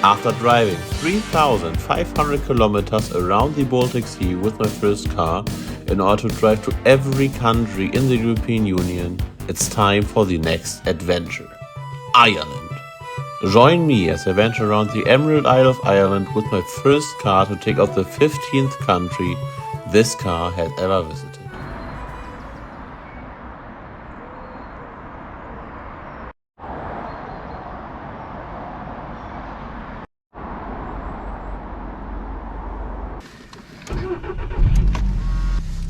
After driving 3,500 kilometers around the Baltic Sea with my first car in order to drive to every country in the European Union, it's time for the next adventure, Ireland. Join me as I venture around the Emerald Isle of Ireland with my first car to take out the 15th country this car has ever visited.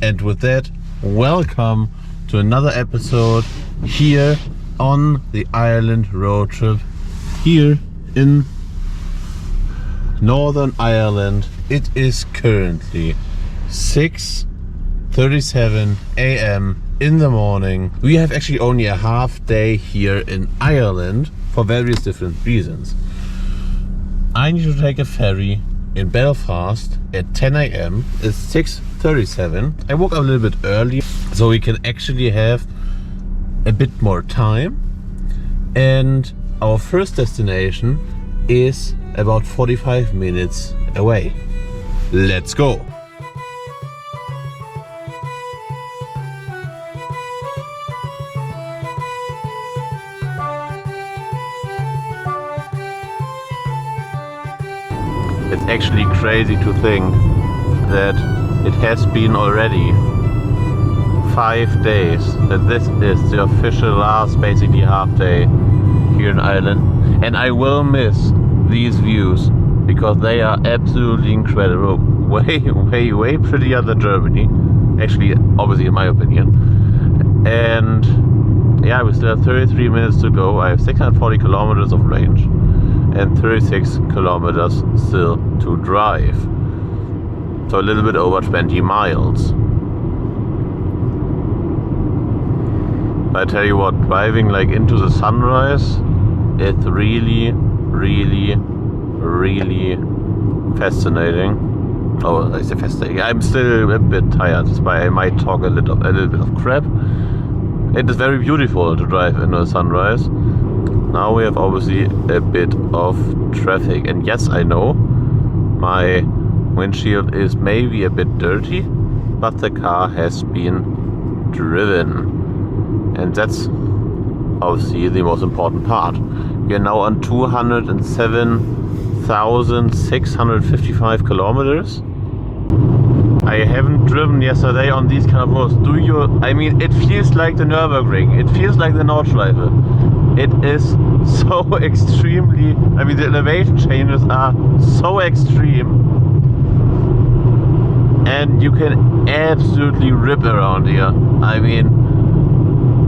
And with that, welcome to another episode here on the Ireland road trip here in Northern Ireland. It is currently 6:37 a.m. in the morning. We have actually only a half day here in Ireland for various different reasons. I need to take a ferry in Belfast at 10 a.m. It's 6:37. I woke up a little bit early so we can actually have a bit more time, and our first destination is about 45 minutes away. Let's go! It's actually crazy to think that it has been already 5 days, that this is the official last basically half day here in Ireland, and I will miss these views because they are absolutely incredible. Way prettier than Germany, actually, obviously in my opinion. And yeah, we still have 33 minutes to go. I have 640 kilometers of range and 36 kilometers still to drive, so a little bit over 20 miles. I tell you what, driving like into the sunrise, it's really fascinating. Oh, I say fascinating. I'm still a bit tired, that's why I might talk a little bit of crap. It is very beautiful to drive into the sunrise. Now we have obviously a bit of traffic, and yes, I know my windshield is maybe a bit dirty, but the car has been driven, and that's obviously the most important part. We are now on 207,655 kilometers. I haven't driven yesterday on these kind of roads. Do you? I mean, it feels like the Nürburgring. It feels like the Nordschleife. It is so extremely, I mean, the elevation changes are so extreme, and you can absolutely rip around here. I mean,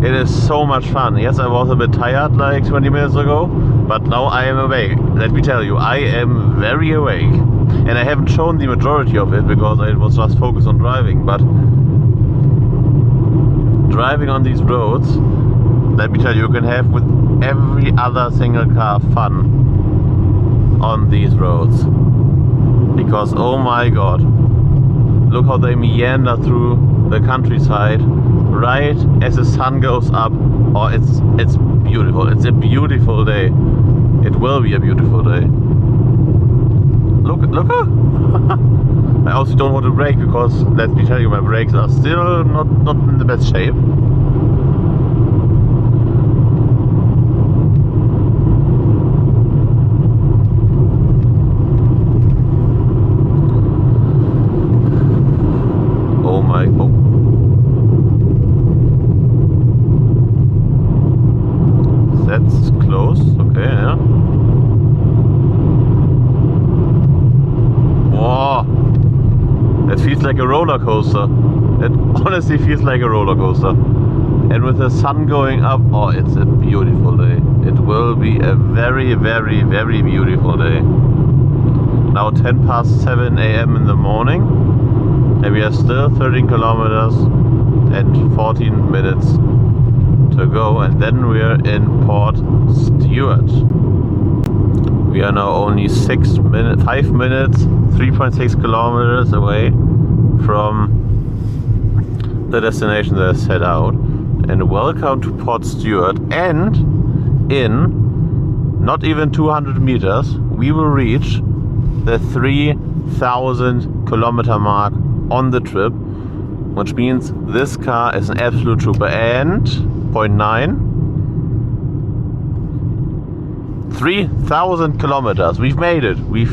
it is so much fun. Yes, I was a bit tired like 20 minutes ago, but now I am awake. Let me tell you, I am very awake. And I haven't shown the majority of it because I was just focused on driving, but driving on these roads, let me tell you, you can have with every other single car fun on these roads. Because oh my god, look how they meander through the countryside right as the sun goes up. Oh, it's beautiful. It's a beautiful day. It will be a beautiful day. Look! I also don't want to brake because, let me tell you, my brakes are still not in the best shape. Oh my, oh. That's close, okay, yeah. Whoa, that feels like a roller coaster. It honestly feels like a roller coaster. And with the sun going up, oh, it's a beautiful day. It will be a very beautiful day. Now 7:10 a.m. in the morning, and we are still 13 kilometers and 14 minutes to go, and then we are in Port Stewart. We are now only 5 minutes, 3.6 kilometers away from the destination that I set out. And welcome to Port Stewart, and in not even 200 meters we will reach the 3,000 kilometer mark on the trip, which means this car is an absolute trooper. And point 9, 3,000 kilometers. We've made it. We've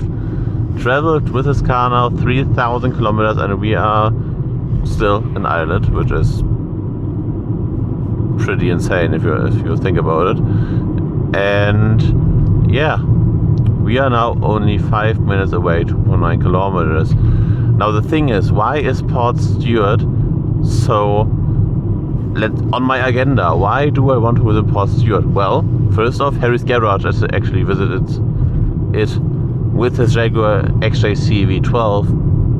traveled with this car now 3,000 kilometers, and we are still in Ireland, which is pretty insane if you think about it. And yeah, we are now only 5 minutes away, 2.9 kilometers. Now the thing is, why is Port Stewart so on my agenda? Why do I want to visit Port Stewart? Well, first off, Harry's Garage has actually visited it with his Jaguar XJC V12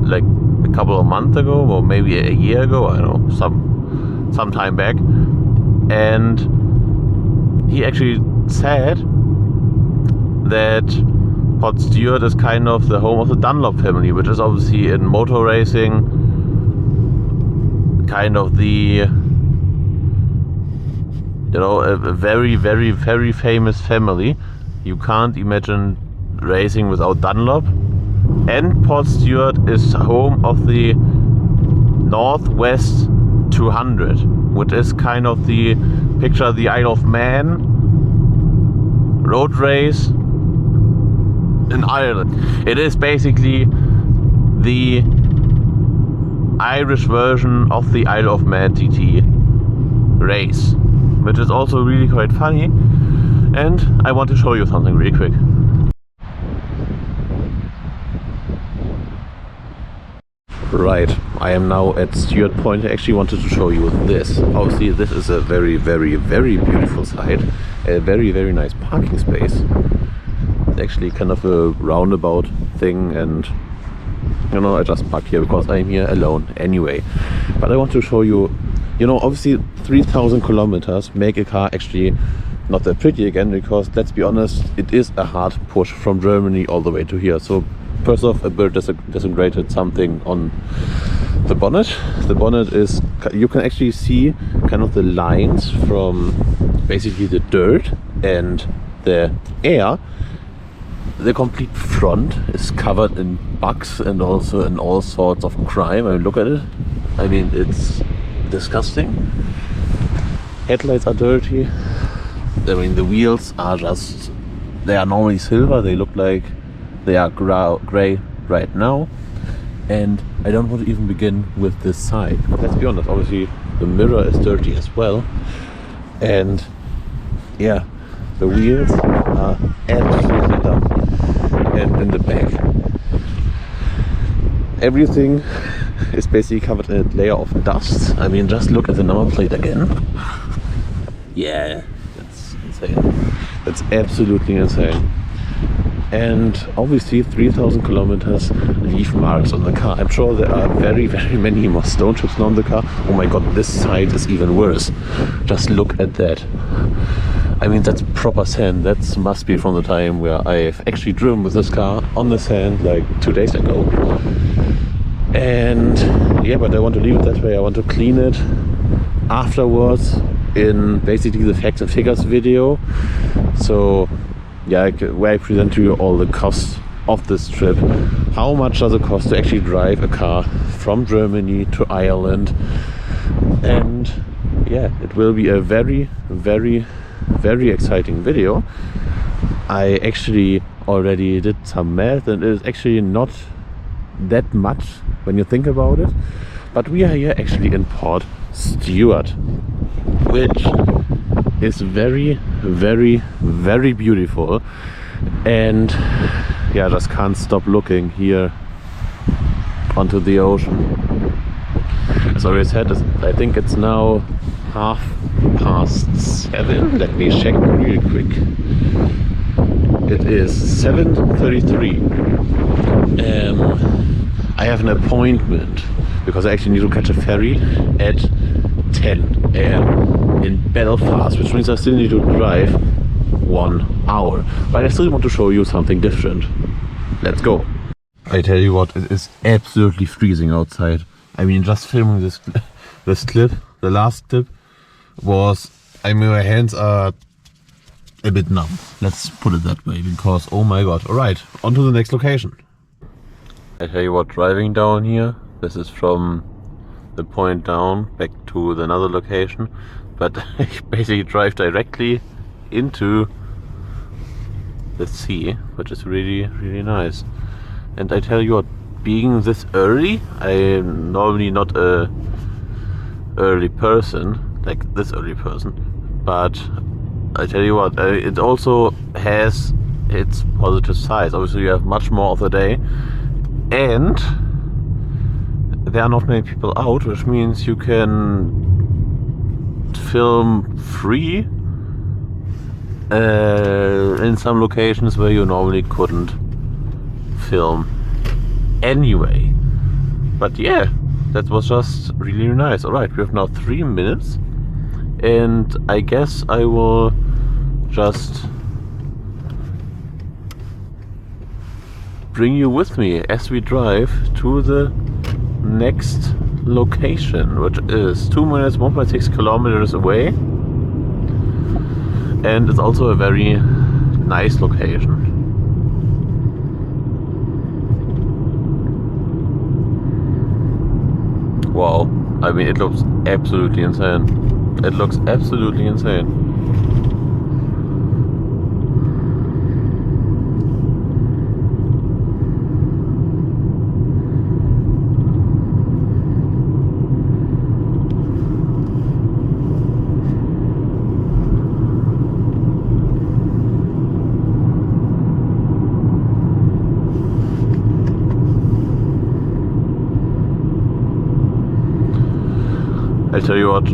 like a couple of months ago, or maybe a year ago, I don't know, some time back. And he actually said that Port Stewart is kind of the home of the Dunlop family, which is obviously in motor racing kind of the, you know, a very, very, very famous family. You can't imagine racing without Dunlop. And Port Stewart is home of the Northwest 200, which is kind of the picture the Isle of Man road race in Ireland. It is basically the Irish version of the Isle of Man TT race, which is also really quite funny. And I want to show you something really quick. Right, I am now at Stewart Point. I actually wanted to show you this. Obviously, this is a very, very, very beautiful site. A very, very nice parking space. It's actually kind of a roundabout thing, and you know, I just parked here because I'm here alone anyway. But I want to show you, you know, obviously 3,000 kilometers make a car actually not that pretty again, because let's be honest, it is a hard push from Germany all the way to here. So first off, a bird disintegrated something on the bonnet. The bonnet is, you can actually see kind of the lines from basically the dirt and the air. The complete front is covered in bugs and also in all sorts of crime. I mean, look at it. I mean, it's disgusting. Headlights are dirty. I mean, the wheels are just, they are normally silver. They look like they are grey right now. And I don't want to even begin with this side. Let's be honest, obviously the mirror is dirty as well. And yeah, the wheels are absolutely done. And in the back, everything is basically covered in a layer of dust. I mean, just look at the number plate again. Yeah, that's insane. That's absolutely insane. And obviously 3,000 kilometers leave marks on the car. I'm sure there are very, very many more stone chips on the car. Oh my god, this side is even worse. Just look at that. I mean, that's proper sand. That must be from the time where I've actually driven with this car on the sand like 2 days ago. And yeah, but I want to leave it that way. I want to clean it afterwards in basically the facts and figures video. So yeah, where I present to you all the costs of this trip. How much does it cost to actually drive a car from Germany to Ireland? And yeah, it will be a very, very, very exciting video. I actually already did some math, and it is actually not that much when you think about it. But we are here actually in Port Stewart, which is very, very, very beautiful. And yeah, I just can't stop looking here onto the ocean. As I already said, I think it's now 7:30. Let me check real quick. It is 7:33. I have an appointment because I actually need to catch a ferry at 10 a.m. in Belfast, which means I still need to drive 1 hour. But I still want to show you something different. Let's go. I tell you what, it is absolutely freezing outside. I mean, just filming this clip, the last clip was, I mean, my hands are a bit numb. Let's put it that way, because oh my god. Alright, on to the next location. I tell you what, driving down here, this is from the point down back to another location, but I basically drive directly into the sea, which is really nice. And I tell you what, being this early, I'm normally not a early person, like this early person, but I tell you what, it also has its positive sides. Obviously you have much more of the day, and there are not many people out, which means you can film free in some locations where you normally couldn't film anyway. But yeah, that was just really nice. Alright, we have now 3 minutes, and I guess I will just bring you with me as we drive to the next location, which is 2 minutes, 1.6 kilometers away, and it's also a very nice location. Wow, I mean, it looks absolutely insane. It looks absolutely insane. I tell you what,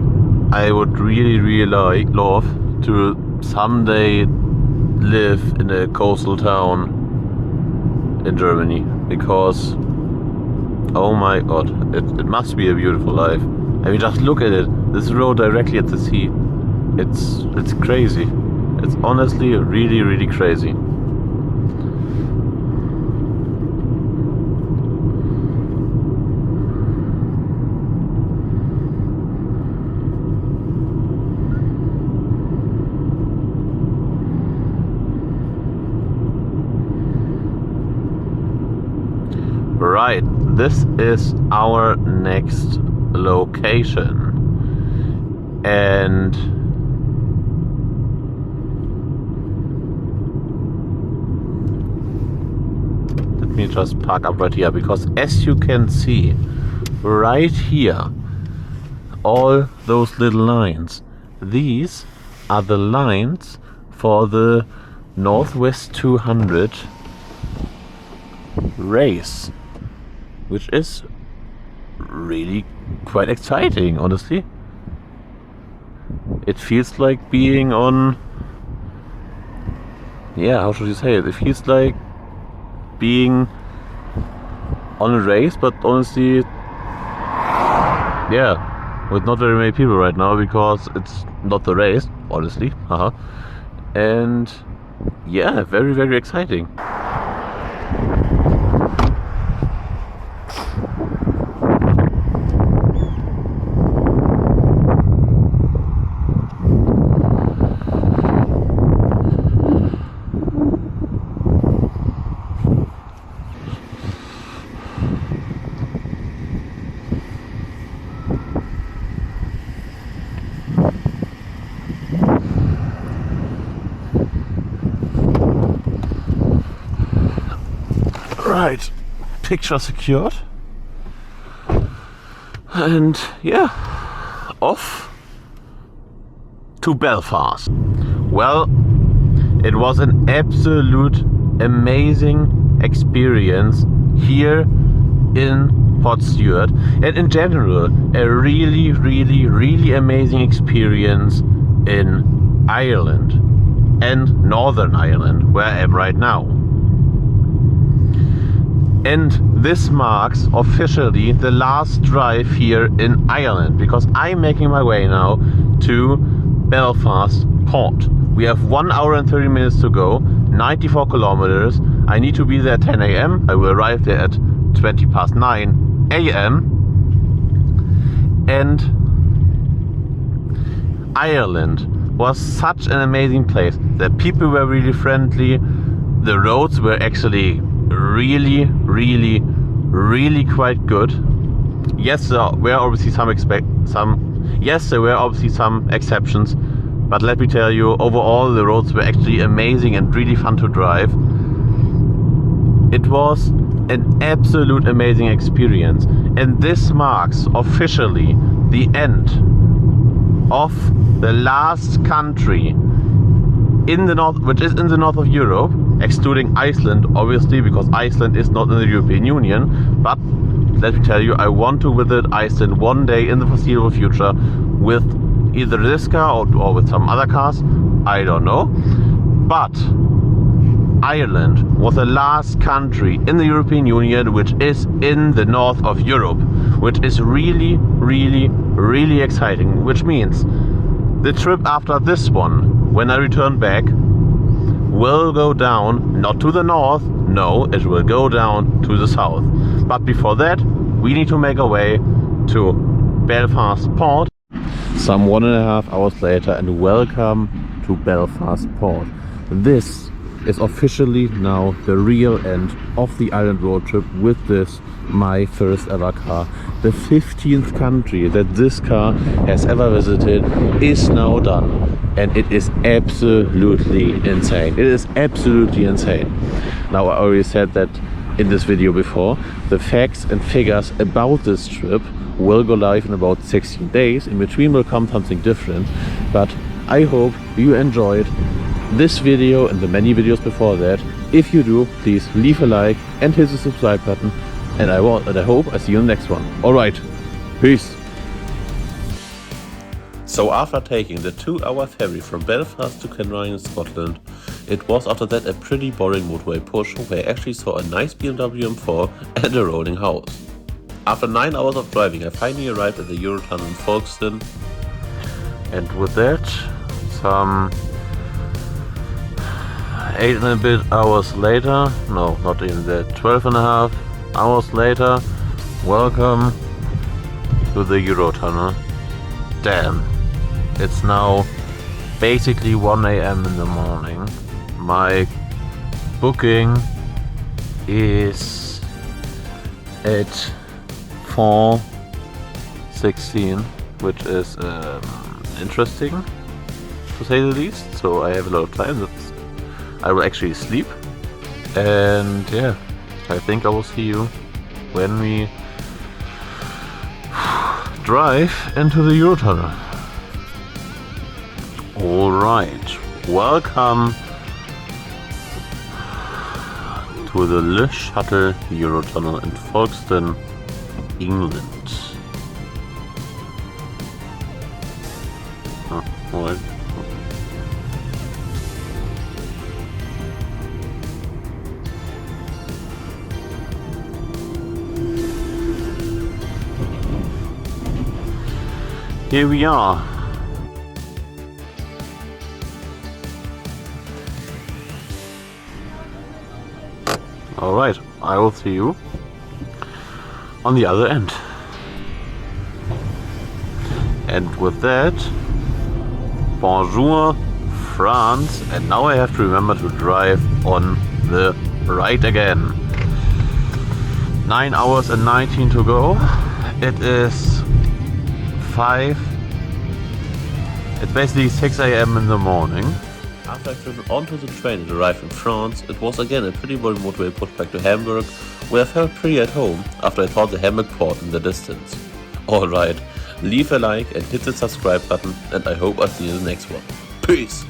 I would really love to someday live in a coastal town in Germany, because oh my god, it must be a beautiful life. I mean, just look at it. This road directly at the sea. It's crazy. It's honestly really crazy. Right, this is our next location, and let me just park up right here, because as you can see right here, all those little lines, these are the lines for the Northwest 200 race, which is really quite exciting, honestly. It feels like being on, yeah, how should you say it? It feels like being on a race, but honestly, yeah, with not very many people right now, because it's not the race, honestly. And yeah, very exciting. Right, picture secured, and yeah, off to Belfast. Well, it was an absolute amazing experience here in Port Stewart, and in general a really amazing experience in Ireland and Northern Ireland, where I am right now. And this marks officially the last drive here in Ireland, because I'm making my way now to Belfast Port. We have 1 hour and 30 minutes to go, 94 kilometers. I need to be there at 10 a.m. I will arrive there at 9:20 a.m. And Ireland, was such an amazing place. The people were really friendly. The roads were actually really quite good. Yes, there were obviously some exceptions, but let me tell you, overall the roads were actually amazing and really fun to drive. It was an absolute amazing experience, and this marks officially the end of the last country in the north, which is in the north of Europe, excluding Iceland, obviously, because Iceland is not in the European Union. But let me tell you, I want to visit Iceland one day in the foreseeable future with either this car or with some other cars. I don't know. But Ireland was the last country in the European Union which is in the north of Europe, which is really exciting, which means the trip after this one, when I return back, will go down, not to the north, no, it will go down to the south. But before that, we need to make our way to Belfast Port. Some 1.5 hours later, and welcome to Belfast Port. This is officially now the real end of the Ireland road trip with this, my first ever car. The 15th country that this car has ever visited is now done, and it is absolutely insane. It is absolutely insane. Now, I already said that in this video before. The facts and figures about this trip will go live in about 16 days. In between will come something different, but I hope you enjoyed this video and the many videos before that. If you do, please leave a like and hit the subscribe button, and I hope I see you in the next one. Alright, peace. So after taking the 2-hour ferry from Belfast to Kenrine in Scotland, it was after that a pretty boring motorway push where I actually saw a nice BMW M4 and a rolling house. After 9 hours of driving, I finally arrived at the Eurotunnel in Folkestone, and with that, some 8 and a bit hours later, no, not even that, 12.5 hours later, welcome to the Eurotunnel. Damn, it's now basically 1 AM in the morning. My booking is at 4:16, which is interesting to say the least. So I have a lot of time. I will actually sleep, and yeah, I think I will see you when we drive into the Eurotunnel. Alright, welcome to the Le Shuttle Eurotunnel in Folkestone, England. Alright. Here we are. Alright, I will see you on the other end. And with that, bonjour France, and now I have to remember to drive on the right again. 9 hours and 19 to go. It is it's basically 6 AM in the morning. After I've driven onto the train and arrived in France, it was again a pretty boring motorway push back to Hamburg, where I felt pretty at home after I saw the Hamburg port in the distance. Alright, leave a like and hit the subscribe button, and I hope I'll see you in the next one. Peace!